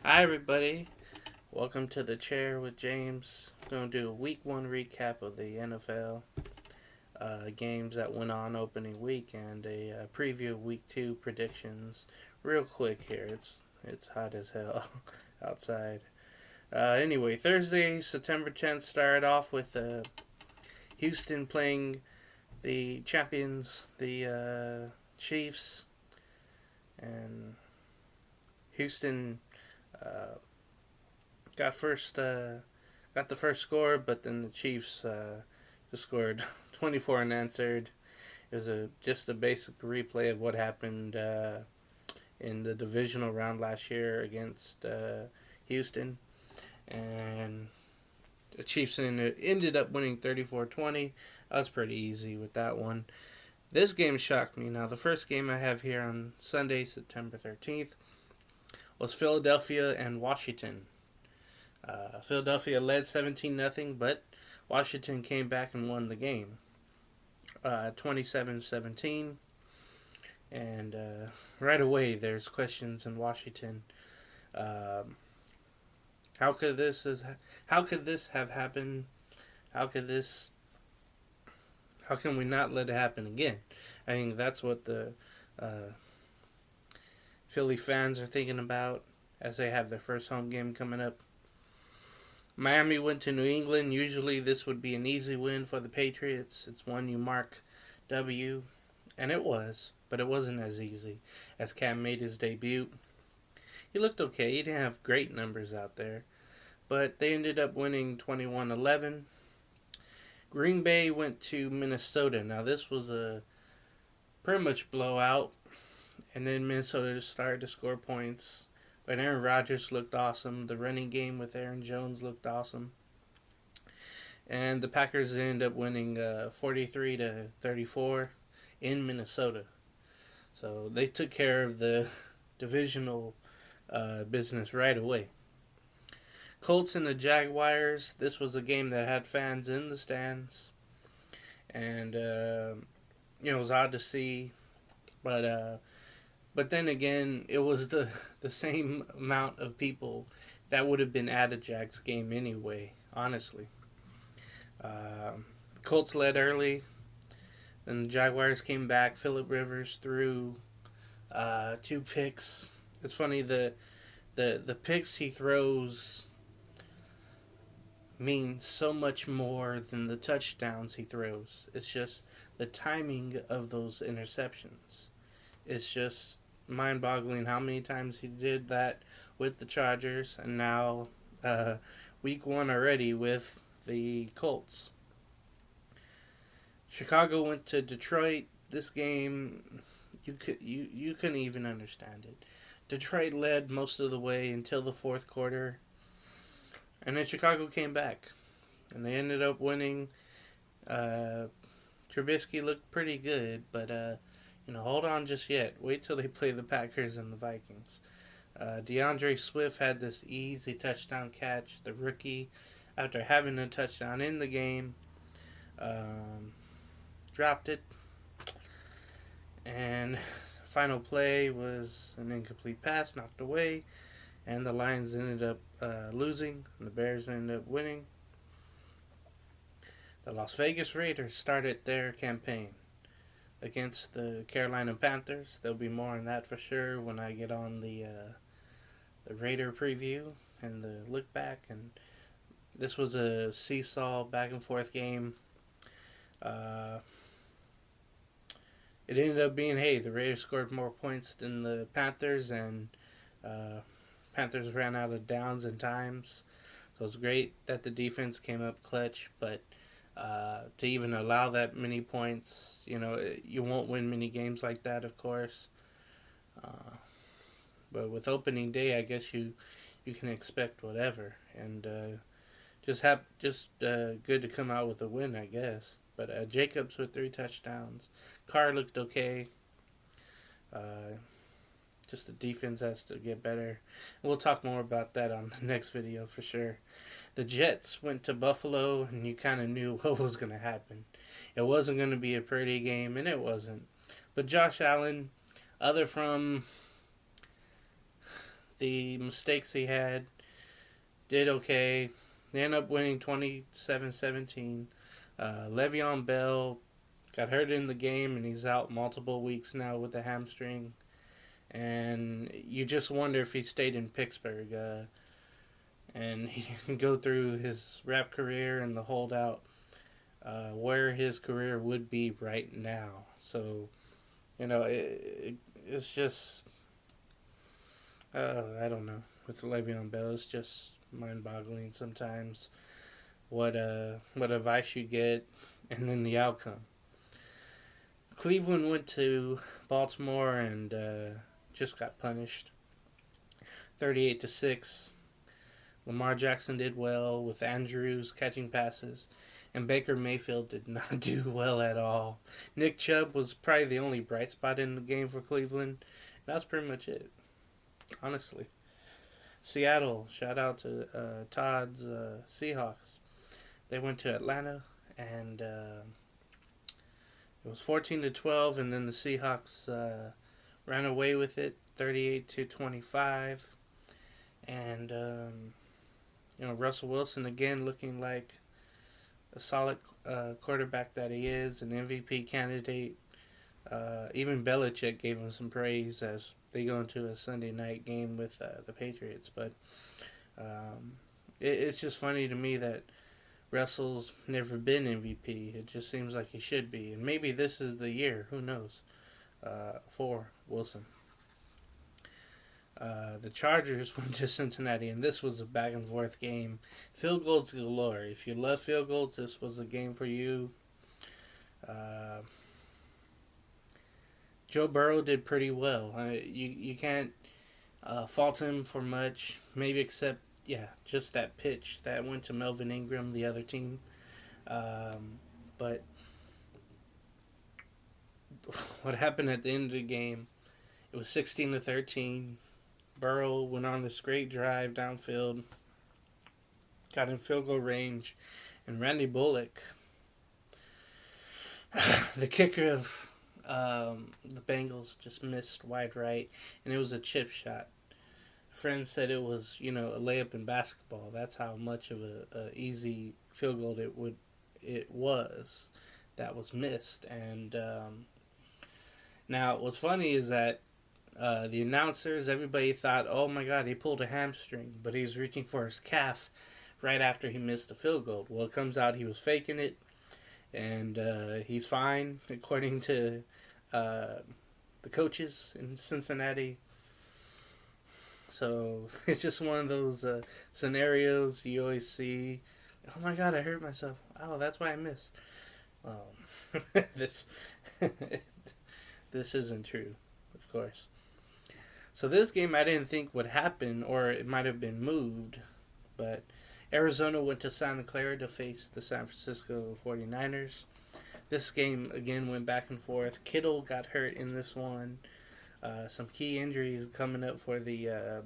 Hi, everybody. Welcome to the chair with James. Going to do a week one recap of the NFL games that went on opening week and a preview of week two predictions. Real quick here. It's hot as hell outside. Anyway, Thursday, September 10th, started off with Houston playing the champions, the Chiefs, and Houston uh, got first. Got the first score, but then the Chiefs just scored 24 unanswered. It was just a basic replay of what happened in the divisional round last year against Houston. And the Chiefs ended up winning 34-20. That was pretty easy with that one. This game shocked me. Now, the first game I have here on Sunday, September 13th, was Philadelphia and Washington. Philadelphia led 17-0, but Washington came back and won the game 27-17. And right away, there's questions in Washington. Um, how could this have happened? How could this? How can we not let it happen again? I think that's what the Philly fans are thinking about as they have their first home game coming up. Miami went to New England. Usually, this would be an easy win for the Patriots. It's one you mark W, and it was, but it wasn't as easy as Cam made his debut. He looked okay. He didn't have great numbers out there, but they ended up winning 21-11. Green Bay went to Minnesota. Now, this was a pretty much blowout, and then Minnesota started to score points. But Aaron Rodgers looked awesome. The running game with Aaron Jones looked awesome. And the Packers ended up winning 43-34 in Minnesota. So they took care of the divisional business right away. Colts and the Jaguars. This was a game that had fans in the stands. And, it was odd to see. But then again, it was the same amount of people that would have been at a Jags game anyway, honestly. Colts led early. Then the Jaguars came back. Phillip Rivers threw two picks. It's funny, the picks he throws mean so much more than the touchdowns he throws. It's just the timing of those interceptions. It's just mind-boggling how many times he did that with the Chargers, and now week one already with the Colts. Chicago went to Detroit. This game, you couldn't even understand it. Detroit led most of the way until the fourth quarter, and then Chicago came back, and they ended up winning. Trubisky looked pretty good, but hold on just yet. Wait till they play the Packers and the Vikings. DeAndre Swift had this easy touchdown catch, the rookie, after having a touchdown in the game. Dropped it. And final play was an incomplete pass, knocked away. And the Lions ended up losing, and the Bears ended up winning. The Las Vegas Raiders started their campaign against the Carolina Panthers. There'll be more on that for sure when I get on the Raider preview and the look back. And this was a seesaw back and forth game. It ended up being, hey, the Raiders scored more points than the Panthers, and Panthers ran out of downs and times. So it was great that the defense came up clutch, but to even allow that many points, you won't win many games like that, of course. But with opening day, I guess you can expect whatever, and just good to come out with a win, I guess. But Jacobs with 3 touchdowns. Carr looked okay. Just the defense has to get better. We'll talk more about that on the next video for sure. The Jets went to Buffalo, and you kind of knew what was going to happen. It wasn't going to be a pretty game, and it wasn't. But Josh Allen, other from the mistakes he had, did okay. They end up winning 27-17. Le'Veon Bell got hurt in the game, and he's out multiple weeks now with a hamstring. And you just wonder if he stayed in Pittsburgh and he can go through his rap career and the holdout, where his career would be right now. So, it's just, I don't know. With Le'Veon Bell, it's just mind-boggling sometimes what advice you get and then the outcome. Cleveland went to Baltimore and just got punished, 38-6. Lamar Jackson did well with Andrews catching passes, and Baker Mayfield did not do well at all. Nick Chubb was probably the only bright spot in the game for Cleveland. That's pretty much it, honestly. Seattle, shout out to Todd's Seahawks. They went to Atlanta, and it was 14-12, and then the Seahawks ran away with it, 38-25, and Russell Wilson again looking like a solid quarterback that he is, an MVP candidate. Even Belichick gave him some praise as they go into a Sunday night game with the Patriots. But it's just funny to me that Russell's never been MVP. It just seems like he should be. And maybe this is the year, who knows, for Wilson. The Chargers went to Cincinnati, and this was a back-and-forth game. Field goals galore. If you love field goals, this was a game for you. Joe Burrow did pretty well. You can't fault him for much, maybe except, just that pitch that went to Melvin Ingram, the other team. But what happened at the end of the game, it was 16-13. Burrow went on this great drive downfield, got in field goal range, and Randy Bullock, the kicker of the Bengals, just missed wide right, and it was a chip shot. A friend said it was, a layup in basketball. That's how much of a easy field goal it was that was missed. And now what's funny is that the announcers, everybody thought, oh my God, he pulled a hamstring, but he was reaching for his calf right after he missed the field goal. Well, it comes out he was faking it, and he's fine, according to the coaches in Cincinnati. So it's just one of those scenarios you always see. Oh my God, I hurt myself. Oh, that's why I missed. Well, this isn't true, of course. So this game I didn't think would happen, or it might have been moved, but Arizona went to Santa Clara to face the San Francisco 49ers. This game again went back and forth. Kittle got hurt in this one. Some key injuries coming up for the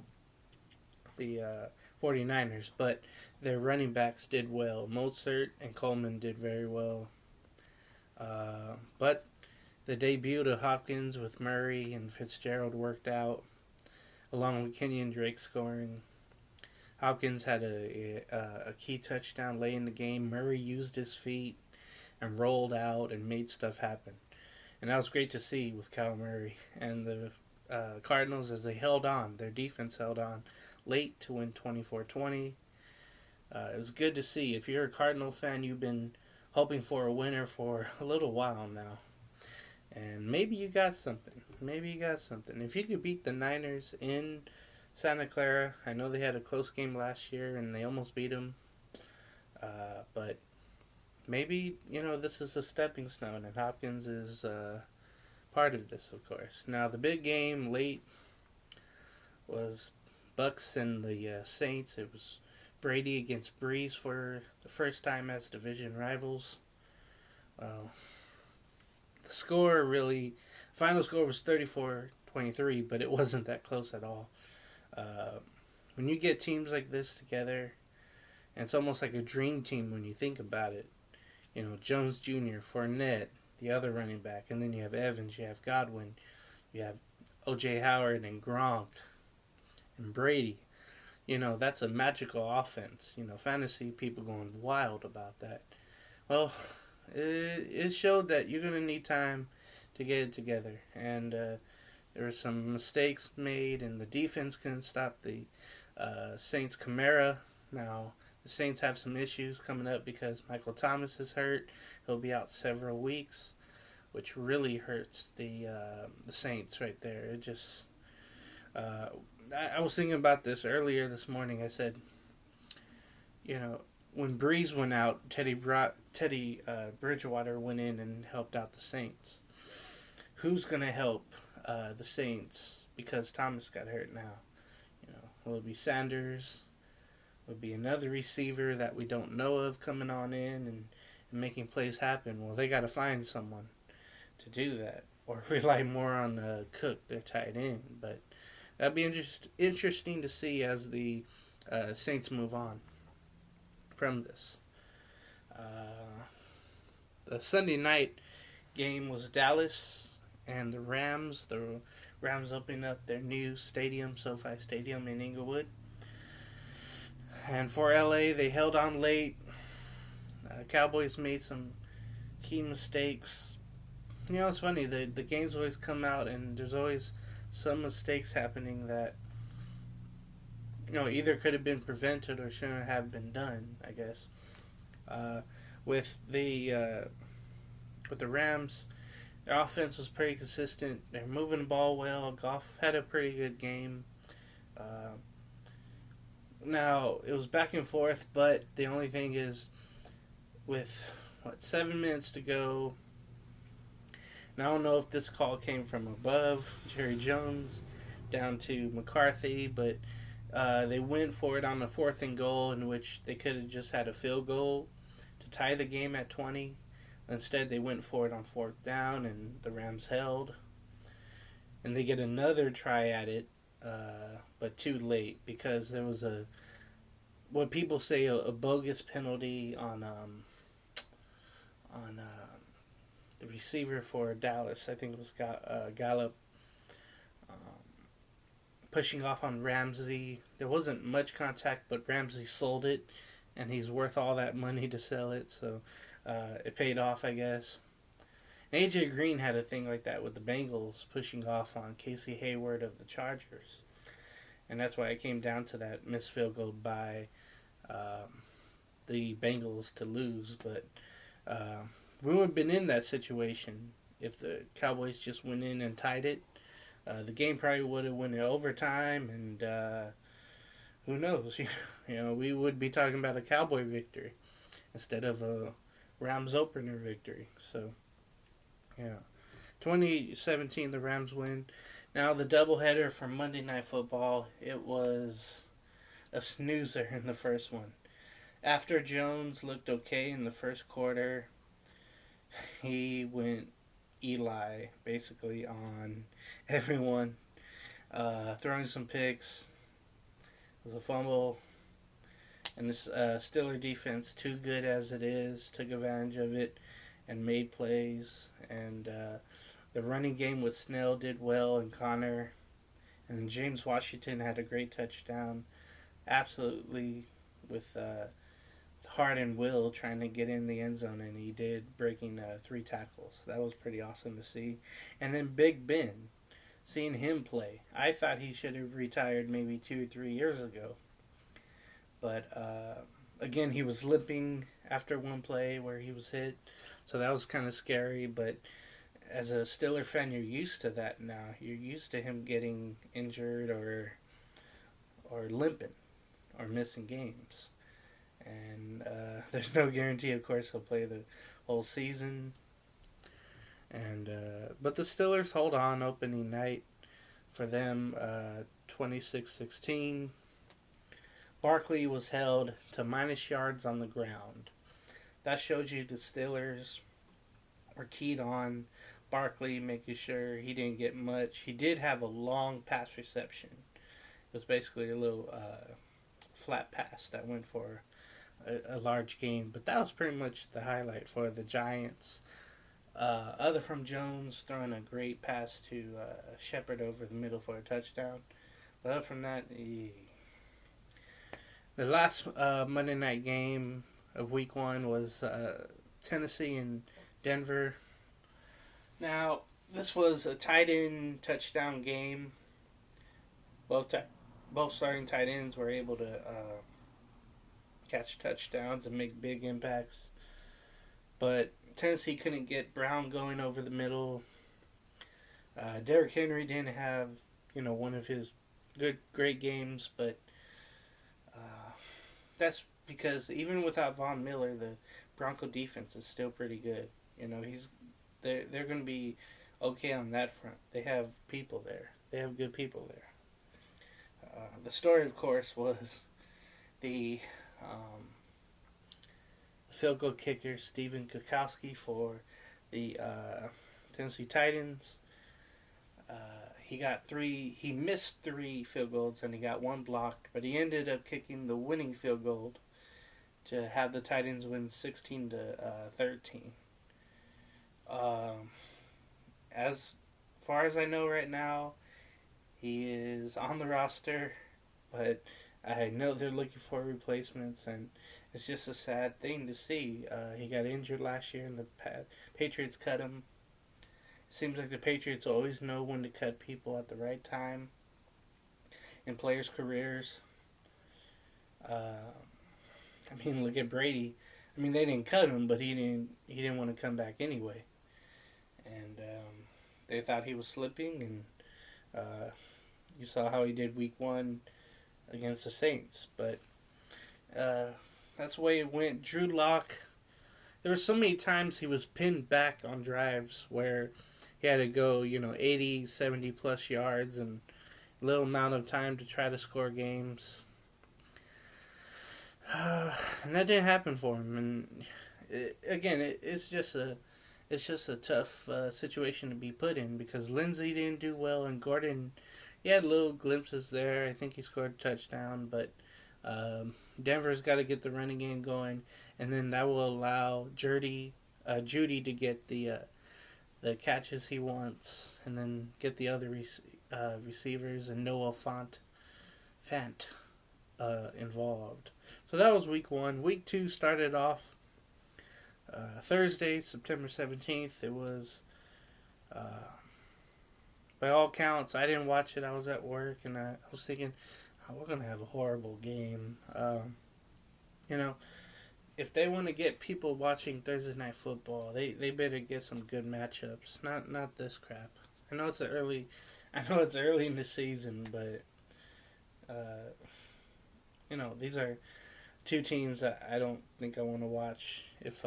49ers, but their running backs did well. Mostert and Coleman did very well. But the debut of Hopkins with Murray and Fitzgerald worked out, along with Kenyon Drake scoring. Hopkins had a key touchdown late in the game. Murray used his feet and rolled out and made stuff happen. And that was great to see with Kyle Murray. And the Cardinals, as they held on, their defense held on late to win 24-20. It was good to see. If you're a Cardinal fan, you've been hoping for a winner for a little while now. And maybe you got something. If you could beat the Niners in Santa Clara, I know they had a close game last year and they almost beat them. But maybe, this is a stepping stone, and Hopkins is part of this, of course. Now, the big game late was Bucks and the Saints. It was Brady against Breeze for the first time as division rivals. Well, the final score was 34-23, but it wasn't that close at all. When you get teams like this together, and it's almost like a dream team when you think about it. Jones Jr., Fournette, the other running back, and then you have Evans, you have Godwin, you have O.J. Howard and Gronk, and Brady. That's a magical offense. Fantasy people going wild about that. Well, it showed that you're going to need time to get it together. And there were some mistakes made, and the defense couldn't stop the Saints' Kamara. Now, the Saints have some issues coming up because Michael Thomas is hurt. He'll be out several weeks, which really hurts the Saints right there. It just I was thinking about this earlier this morning. I said, when Breeze went out, Teddy Bridgewater went in and helped out the Saints. Who's gonna help the Saints because Thomas got hurt now? Will it be Sanders? Will it be another receiver that we don't know of coming on in and making plays happen? Well, they got to find someone to do that, or rely more on Cook, their tight end. But that'd be interesting to see as the Saints move on from this. The Sunday night game was Dallas and the Rams. The Rams opening up their new stadium, SoFi Stadium in Inglewood. And for LA, they held on late. Cowboys made some key mistakes. It's funny. The games always come out, and there's always some mistakes happening that either could have been prevented or shouldn't have been done, I guess. With the Rams, their offense was pretty consistent. They're moving the ball well. Goff had a pretty good game. Now, it was back and forth, but the only thing is, with 7 minutes to go, and I don't know if this call came from above Jerry Jones down to McCarthy, but they went for it on the 4th and goal, in which they could have just had a field goal to tie the game at 20. Instead, they went for it on 4th down, and the Rams held. And they get another try at it, but too late, because there was what people say a bogus penalty on the receiver for Dallas. I think it was Gallup, pushing off on Ramsey. There wasn't much contact, but Ramsey sold it, and he's worth all that money to sell it, so it paid off, I guess. And A.J. Green had a thing like that with the Bengals, pushing off on Casey Hayward of the Chargers. And that's why it came down to that missed field goal by the Bengals to lose. But we would have been in that situation if the Cowboys just went in and tied it. The game probably would have went in overtime, and who knows? We would be talking about a Cowboy victory instead of a Rams opener victory. So, 2017, the Rams win. Now, the doubleheader for Monday Night Football, it was a snoozer in the first one. After Jones looked okay in the first quarter, he went Eli, basically, on everyone. Throwing some picks. It was a fumble. And this Steeler defense, too good as it is, took advantage of it and made plays. And the running game with Snell did well, and Connor. And James Washington had a great touchdown. Absolutely with heart and will trying to get in the end zone, and he did, breaking 3 tackles. That was pretty awesome to see. And then Big Ben, seeing him play. I thought he should have retired maybe 2 or 3 years ago. But, again, he was limping after one play where he was hit. So that was kind of scary. But as a Steeler fan, you're used to that now. You're used to him getting injured or limping or missing games. And there's no guarantee, of course, he'll play the whole season. And but the Steelers hold on opening night for them, 26-16. Barkley was held to minus yards on the ground. That shows you the Steelers were keyed on Barkley, making sure he didn't get much. He did have a long pass reception. It was basically a little flat pass that went for a large gain. But that was pretty much the highlight for the Giants. Other from Jones throwing a great pass to Shepard over the middle for a touchdown. But from that, the last Monday night game of Week 1 was Tennessee and Denver. Now, this was a tight end touchdown game. Both starting tight ends were able to catch touchdowns and make big impacts. But Tennessee couldn't get Brown going over the middle. Derrick Henry didn't have, one of his great games, but that's because even without Von Miller, the Bronco defense is still pretty good. They're going to be okay on that front. They have people there. They have good people there. The story, of course, was the field goal kicker Stephen Gostkowski for the Tennessee Titans. He missed 3 field goals and he got 1 blocked, but he ended up kicking the winning field goal to have the Titans win 16-13. As far as I know right now, he is on the roster, but I know they're looking for replacements, and it's just a sad thing to see. He got injured last year, and the Patriots cut him. Seems like the Patriots always know when to cut people at the right time in players' careers. Look at Brady. They didn't cut him, but he didn't want to come back anyway, and they thought he was slipping, and you saw how he did Week 1 against the Saints. But that's the way it went. Drew Lock. There were so many times he was pinned back on drives where he had to go, 80, 70 plus yards and a little amount of time to try to score games. And that didn't happen for him. And it's just a tough situation to be put in because Lindsey didn't do well and Gordon, he had little glimpses there. I think he scored a touchdown, but Denver's got to get the running game going, and then that will allow Jeudy to get the catches he wants, and then get the other receivers and Noah Fant involved. So that was Week 1. Week 2 started off Thursday, September 17th. It was, by all counts, I didn't watch it. I was at work, and I was thinking, we're going to have a horrible game. If they want to get people watching Thursday Night Football, they better get some good matchups. Not this crap. I know it's early in the season, but these are 2 teams that I don't think I want to watch. If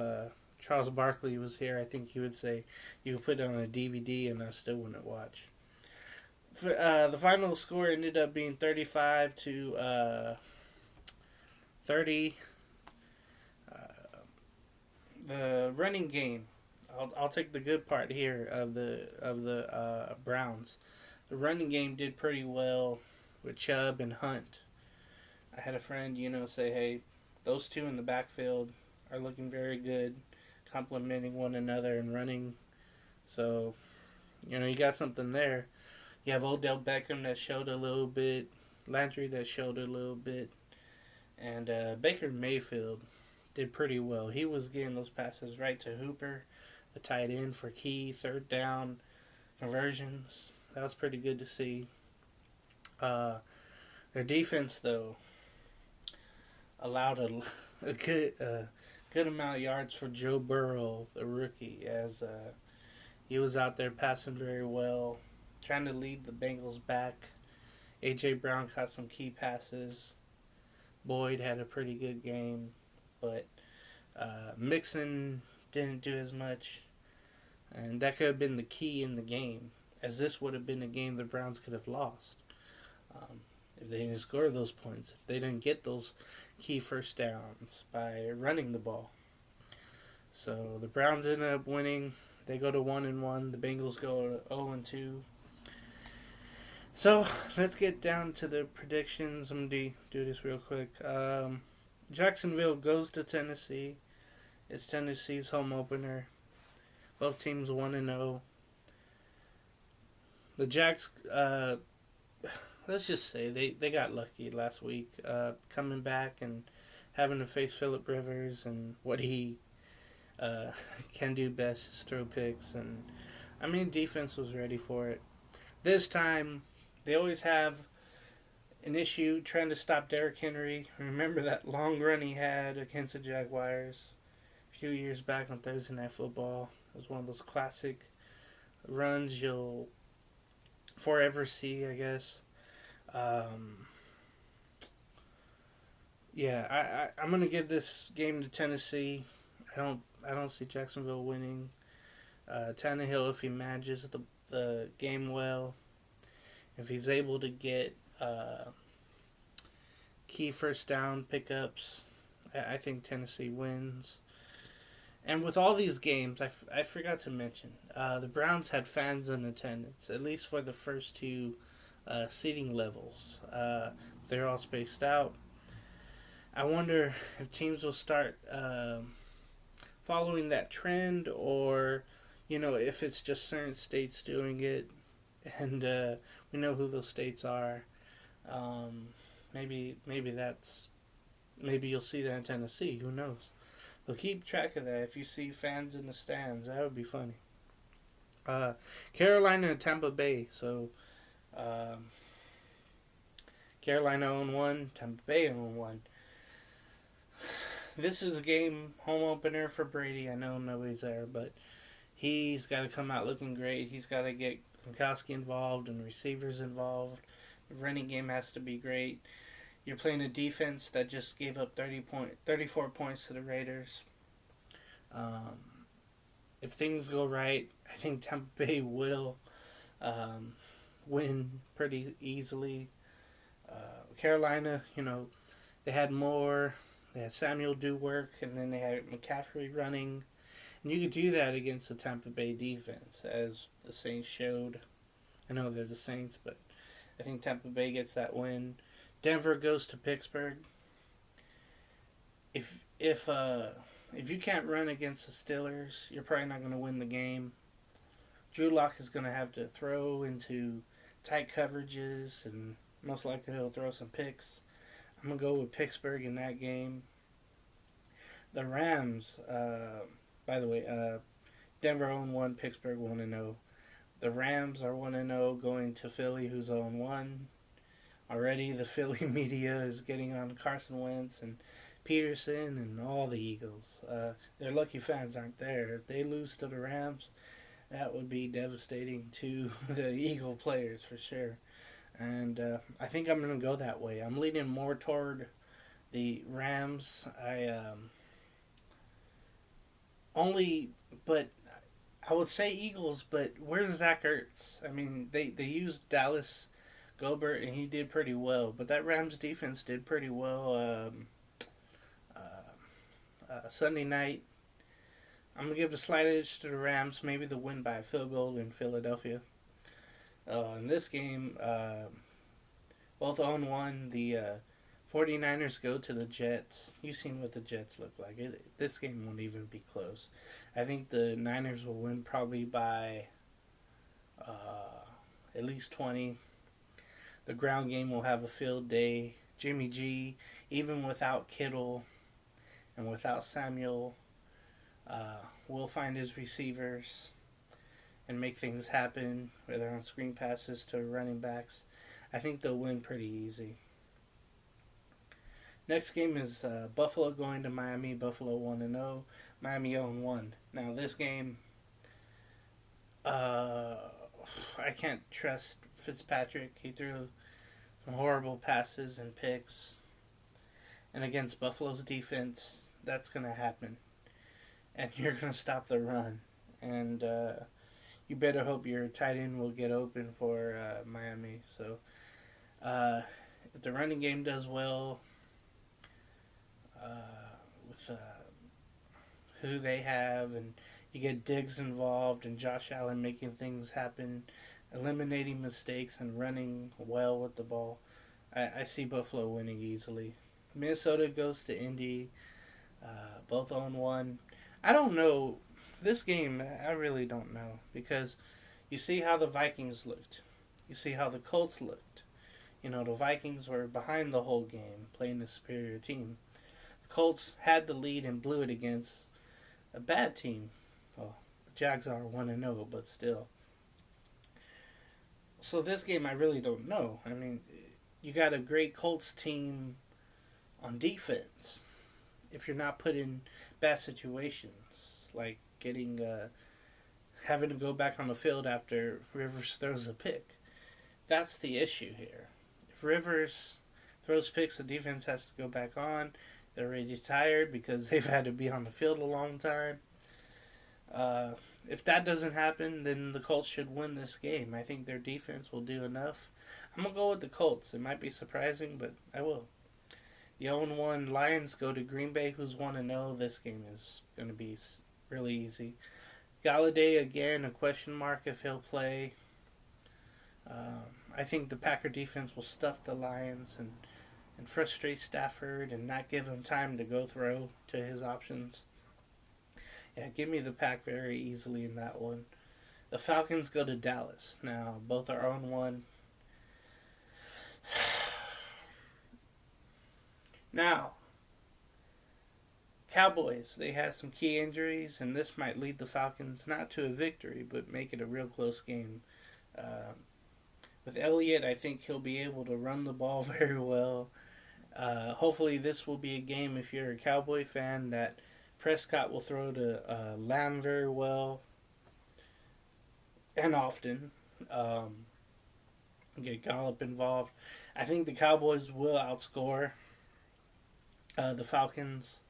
Charles Barkley was here, I think he would say you could put it on a DVD and I still wouldn't watch. The final score ended up being 35-30. The running game, I'll take the good part here of the Browns. The running game did pretty well with Chubb and Hunt. I had a friend, say, hey, those 2 in the backfield are looking very good, complementing one another and running. So, you got something there. You have Odell Beckham that showed a little bit, Landry that showed a little bit, and Baker Mayfield did pretty well. He was getting those passes right to Hooper, the tight end, for key 3rd down conversions. That was pretty good to see. Their defense, though, allowed a good amount of yards for Joe Burrow, the rookie, as he was out there passing very well, trying to lead the Bengals back. A.J. Brown caught some key passes. Boyd had a pretty good game, but Mixon didn't do as much, and that could have been the key in the game, as this would have been a game the Browns could have lost if they didn't score those points, if they didn't get those key first downs by running the ball. So the Browns ended up winning. They go to 1-1. The Bengals go to 0-2. So let's get down to the predictions. I'm going to do this real quick. Jacksonville goes to Tennessee. It's Tennessee's home opener. Both teams 1-0. The Jacks. let's just say they got lucky last week, coming back and having to face Phillip Rivers and what he uh, can do best is throw picks. And I mean, defense was ready for it. This time, they always have an issue trying to stop Derrick Henry. Remember that long run he had against the Jaguars a few years back on Thursday Night Football? It was one of those classic runs you'll forever see, I guess. Um, yeah, I'm gonna give this game to Tennessee. I don't see Jacksonville winning. Tannehill, if he manages the game well, if he's able to get key first down pickups, I think Tennessee wins. And with all these games, I forgot to mention, the Browns had fans in attendance, at least for the first two seating levels. They're all spaced out. I wonder if teams will start following that trend, or if it's just certain states doing it, and we know who those states are. Maybe you'll see that in Tennessee. Who knows? So keep track of that. If you see fans in the stands, that would be funny. Carolina and Tampa Bay. So Carolina own one, Tampa Bay own one. This is a game home opener for Brady. I know nobody's there, but he's got to come out looking great. He's got to get Gronkowski involved and receivers involved. The running game has to be great. You're playing a defense that just gave up 34 points to the Raiders. If things go right, I think Tampa Bay will win pretty easily. Carolina, they had more. They had Samuel do work, and then they had McCaffrey running. And you could do that against the Tampa Bay defense, as the Saints showed. I know they're the Saints, but I think Tampa Bay gets that win. Denver goes to Pittsburgh. If you can't run against the Steelers, you're probably not going to win the game. Drew Lock is going to have to throw into tight coverages, and most likely he'll throw some picks. I'm going to go with Pittsburgh in that game. The Rams, by the way, Denver 0-1, Pittsburgh 1-0. The Rams are 1-0 going to Philly, who's 0-1. Already the Philly media is getting on Carson Wentz and Peterson and all the Eagles. Their lucky fans aren't there. If they lose to the Rams, that would be devastating to the Eagle players for sure. And I think I'm going to go that way. I'm leaning more toward the Rams. But I would say Eagles, but where's Zach Ertz? I mean, they used Dallas Gobert, and he did pretty well. But that Rams defense did pretty well Sunday night. I'm going to give the slight edge to the Rams. Maybe the win by a field goal in Philadelphia. In this game, both 0-1. The 49ers go to the Jets. You've seen what the Jets look like. This game won't even be close. I think the Niners will win probably by at least 20. The ground game will have a field day. Jimmy G, even without Kittle and without Samuel, will find his receivers and make things happen, whether on screen passes to running backs. I think they'll win pretty easy. Next game is Buffalo going to Miami. Buffalo 1-0. Miami 0-1. Now this game, I can't trust Fitzpatrick. He threw some horrible passes and picks. And against Buffalo's defense, that's going to happen. And you're going to stop the run. And you better hope your tight end will get open for Miami. So if the running game does well with who they have, and you get Diggs involved and Josh Allen making things happen, eliminating mistakes and running well with the ball, I see Buffalo winning easily. Minnesota goes to Indy, both 0-1. I don't know. This game, I really don't know, because you see how the Vikings looked. You see how the Colts looked. The Vikings were behind the whole game, playing the superior team. The Colts had the lead and blew it against a bad team. Well, the Jags are 1-0, but still. So this game, I really don't know. I mean, you got a great Colts team on defense. If you're not put in bad situations, like having to go back on the field after Rivers throws a pick, that's the issue here. If Rivers throws picks, the defense has to go back on. They're already tired because they've had to be on the field a long time. If that doesn't happen, then the Colts should win this game. I think their defense will do enough. I'm going to go with the Colts. It might be surprising, but I will. The 0-1 Lions go to Green Bay, who's 1-0. This game is going to be really easy. Galladay, again, a question mark if he'll play. I think the Packer defense will stuff the Lions and frustrate Stafford and not give him time to go throw to his options. Yeah, give me the Pack very easily in that one. The Falcons go to Dallas. Now, both are 0-1. Now, Cowboys, they had some key injuries, and this might lead the Falcons not to a victory, but make it a real close game. With Elliott, I think he'll be able to run the ball very well. Hopefully, this will be a game, if you're a Cowboy fan, that Prescott will throw to Lamb very well and often. Get Gallup involved. I think the Cowboys will outscore the Falcons.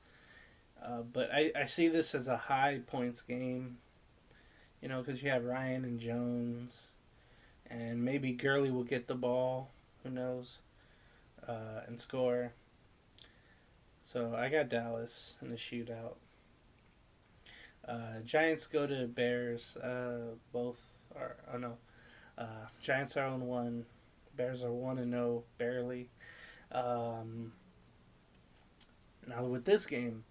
But I see this as a high points game, because you have Ryan and Jones, and maybe Gurley will get the ball, who knows, and score. So I got Dallas in the shootout. Giants go to Bears. Both are, Giants are 0-1. Bears are 1-0, barely. Now with this game,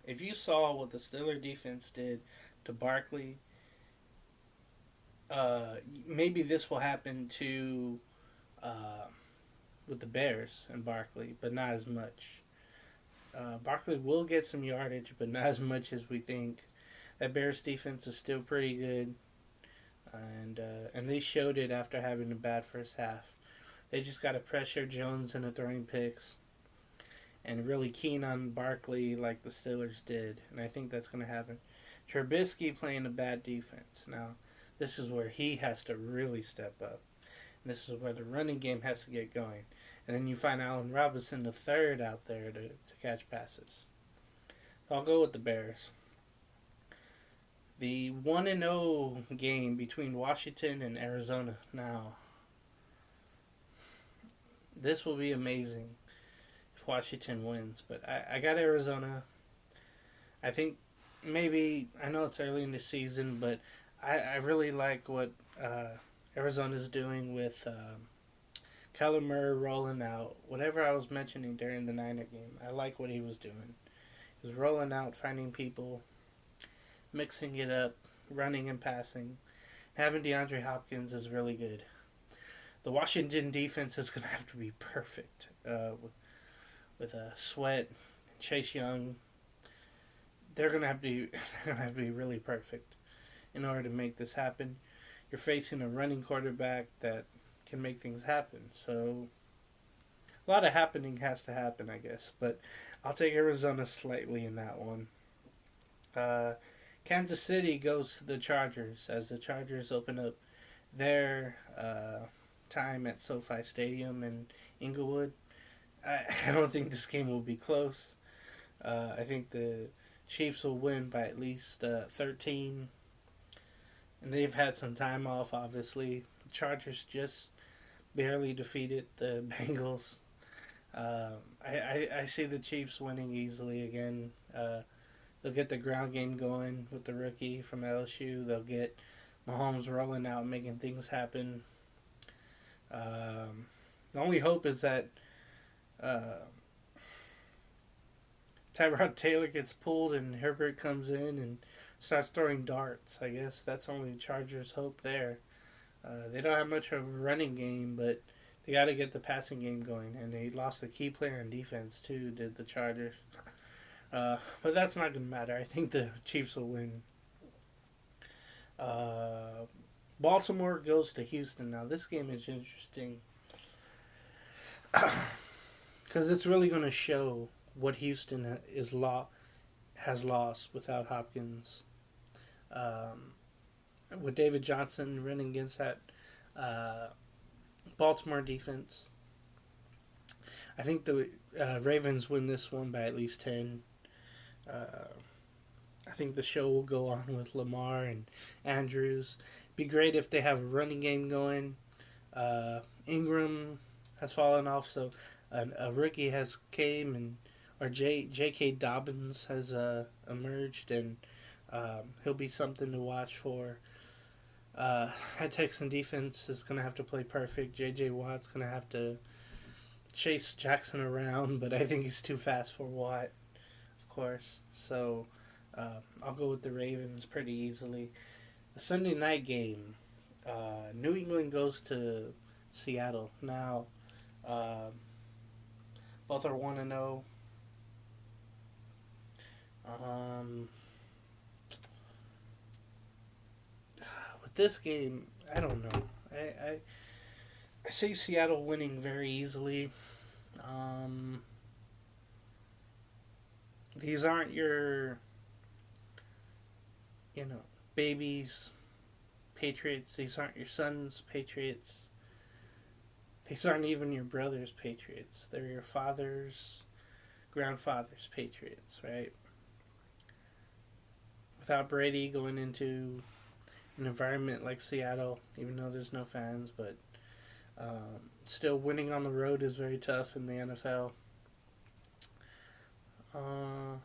if you saw what the Steelers defense did to Barkley, maybe this will happen to with the Bears and Barkley, but not as much. Barkley will get some yardage, but not as much as we think. That Bears defense is still pretty good, and they showed it after having a bad first half. They just got to pressure Jones into throwing picks, and really keen on Barkley like the Steelers did, and I think that's going to happen. Trubisky playing a bad defense. Now, this is where he has to really step up. And this is where the running game has to get going. And then you find Allen Robinson the third out there to catch passes. So I'll go with the Bears. The 1-0 game between Washington and Arizona. Now, this will be amazing if Washington wins. But I got Arizona. I think maybe, I know it's early in the season, but I really like what Arizona's doing with Kyler Murray rolling out. Whatever I was mentioning during the Niner game, I like what he was doing. He was rolling out, finding people, mixing it up, running and passing. Having DeAndre Hopkins is really good. The Washington defense is going to have to be perfect with Sweat, Chase Young. They're going to have to be really perfect in order to make this happen. You're facing a running quarterback that can make things happen. So a lot of happening has to happen, I guess. But I'll take Arizona slightly in that one. Kansas City goes to the Chargers as the Chargers open up their time at SoFi Stadium in Inglewood. I don't think this game will be close. I think the Chiefs will win by at least 13. And they've had some time off, obviously. The Chargers just barely defeated the Bengals. I see the Chiefs winning easily again. They'll get the ground game going with the rookie from LSU. They'll get Mahomes rolling out, making things happen. The only hope is that Tyrod Taylor gets pulled and Herbert comes in and starts throwing darts. I guess that's only Chargers' hope there. They don't have much of a running game, but they got to get the passing game going. And they lost a key player in defense too. Did the Chargers? But that's not going to matter. I think the Chiefs will win. Baltimore goes to Houston. Now this game is interesting because it's really going to show what Houston has lost without Hopkins. With David Johnson running against that Baltimore defense, I think the Ravens win this one by at least 10. I think the show will go on with Lamar and Andrews. Be great if they have a running game going. Ingram has fallen off, so a rookie has came and or J.K. Dobbins has emerged, and he'll be something to watch for. That Texan defense is going to have to play perfect. J.J. Watt's going to have to chase Jackson around, but I think he's too fast for Watt, of course. So I'll go with the Ravens pretty easily. The Sunday night game, New England goes to Seattle. Now, both are 1-0. With this game, I don't know. I see Seattle winning very easily. These aren't your, babies, Patriots. These aren't your sons, Patriots. These aren't even your brother's Patriots. They're your father's, grandfather's Patriots, right? Without Brady going into an environment like Seattle, even though there's no fans, but still winning on the road is very tough in the NFL. I'll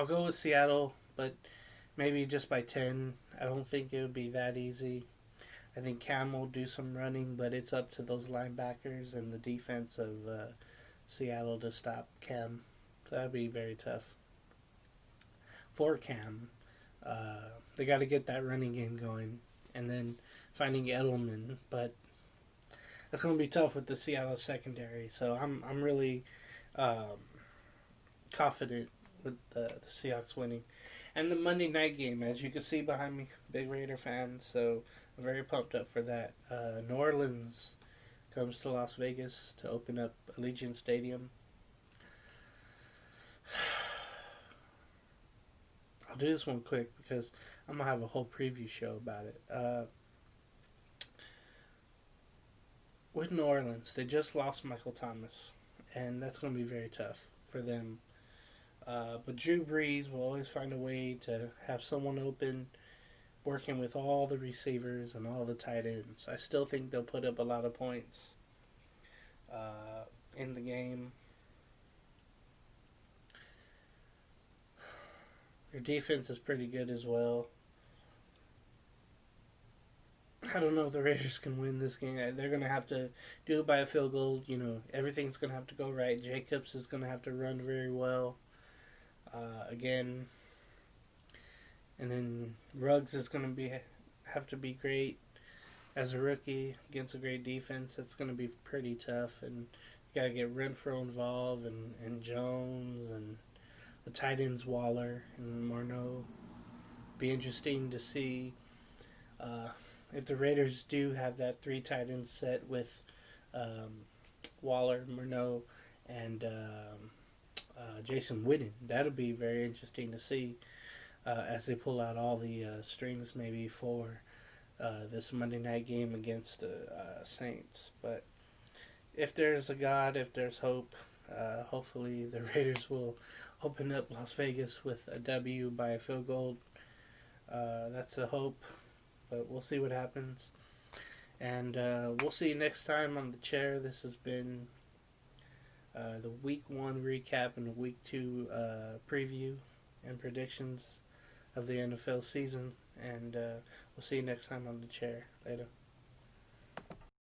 go with Seattle, but maybe just by 10. I don't think it would be that easy. I think Cam will do some running, but it's up to those linebackers and the defense of Seattle to stop Cam. So that'd be very tough for Cam. They got to get that running game going, and then finding Edelman, but it's going to be tough with the Seattle secondary. So I'm really confident with the Seahawks winning. And the Monday night game, as you can see behind me, big Raider fan, so I'm very pumped up for that. New Orleans comes to Las Vegas to open up Allegiant Stadium. I'll do this one quick because I'm going to have a whole preview show about it. With New Orleans, they just lost Michael Thomas, and that's going to be very tough for them. But Drew Brees will always find a way to have someone open, working with all the receivers and all the tight ends. I still think they'll put up a lot of points in the game. Their defense is pretty good as well. I don't know if the Raiders can win this game. They're going to have to do it by a field goal. Everything's going to have to go right. Jacobs is going to have to run very well. Again. And then Ruggs is going to have to be great as a rookie against a great defense. It's going to be pretty tough. And you got to get Renfro involved and Jones and the tight ends Waller and Morneau. Be interesting to see if the Raiders do have that 3 tight ends set with Waller, Morneau, and Jason Witten. That'll be very interesting to see as they pull out all the strings maybe for this Monday night game against the Saints. But if there's a God, if there's hope, hopefully the Raiders will open up Las Vegas with a W by a field goal. That's a hope, but we'll see what happens. And we'll see you next time on the chair. This has been the Week 1 recap and the Week 2 preview and predictions of the NFL season. And we'll see you next time on the chair. Later.